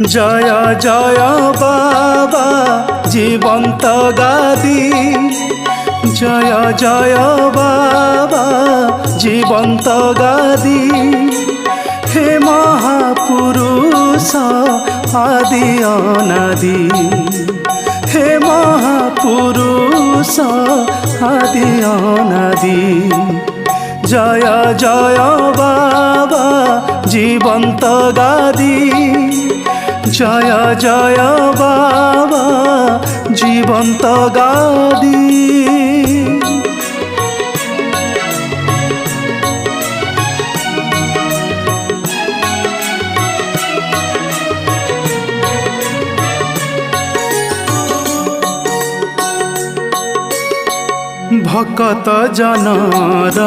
जय जय बाबा जीवंत गादी, जय जय बाबा जीवंत गादी, हे महापुरुष आदि अनादि, हे महापुरुष आदि अनादि। जय जय बाबा जीवंत गादी, जय जय बाबा जीवंत गादी। भकत जनर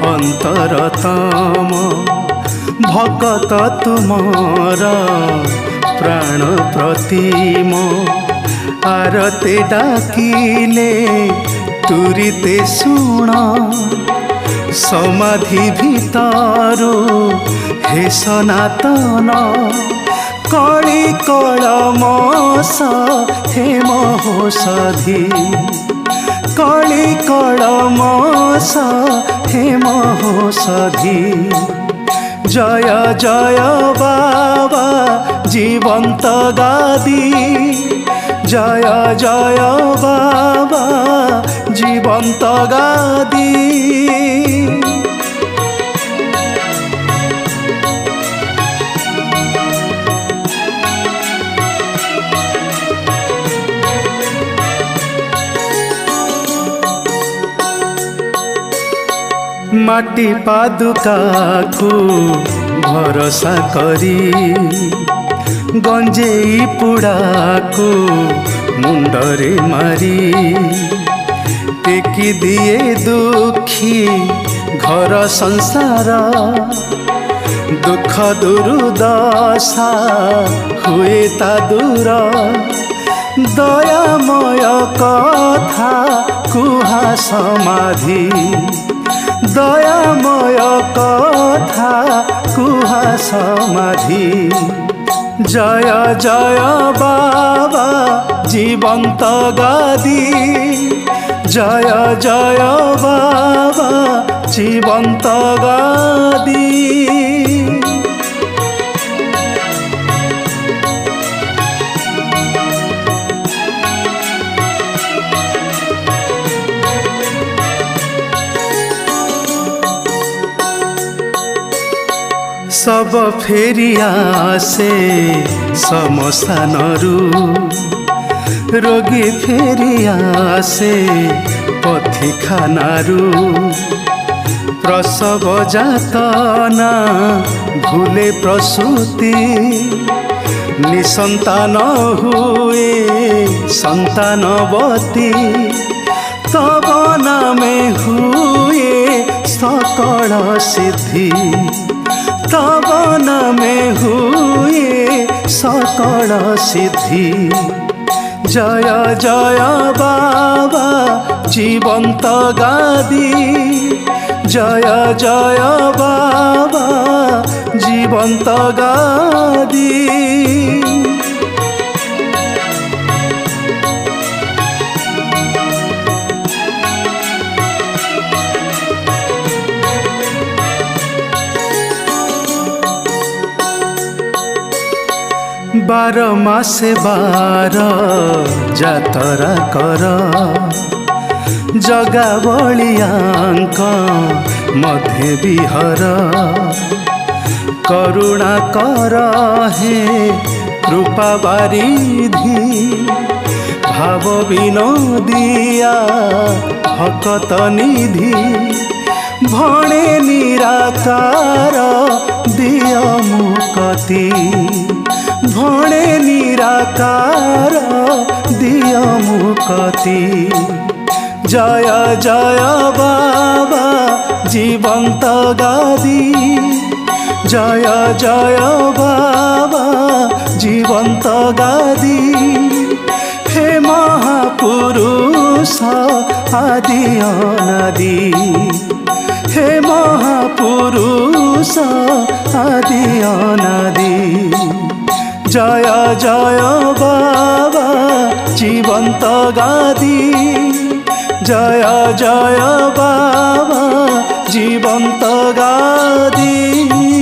अंतरतम, भकत तुमर प्राण प्रतिम। आरते डाकिले तुरीते शुण, समाधि भितरु हे सनातन। कली कलमस हे महोषधि, कली कलमस हे महोषधि। जय जय बाबा जीवंत गादी, जय जय बाबा जीवंत गादी। माटी पादुका को भरोसा करी, गंजेई पुड़ा को मुंडरे मारी। टेकी दिए दुखी घर संसार, दुख दुर्दशा हुए ता दूर। दयामय कथा कुहा समाधि, दयामय कथा कुहा समाधि। जय जय बाबा जीवंत गादी, जय जय बाबा जीवंत गादी। सब फेरिया से समस्थानरू, रोगी फेरिया से पथिखानारू। प्रसव जातना भूले प्रसूति, निसंतान हुए संतानवती। तब नामे हुए सकल सिद्धि, तब नामे हुए सकल सिद्धि। जय जय बाबा जीवंत गादी, जय जय बाबा जीवंत गादी। बार मासे बार जातरा कर, जगा बलियांक मध्य विहर। करुणा कर हे कृपा बारिधि, भाव विनोदिया भकत निधि। भणे निराकार दिय मुक्ति, भणे निराकार दिय मुक्ति। जय जय बाबा जीवंत गादी, जय जय बाबा जीवंत गादी। हे महापुरुष आदि अनादि, हे महापुरुष आदि अनादि। জয় জয় বাবা জীবন্ত গাদি, জয় জয় বাবা জীবন্ত গাদি।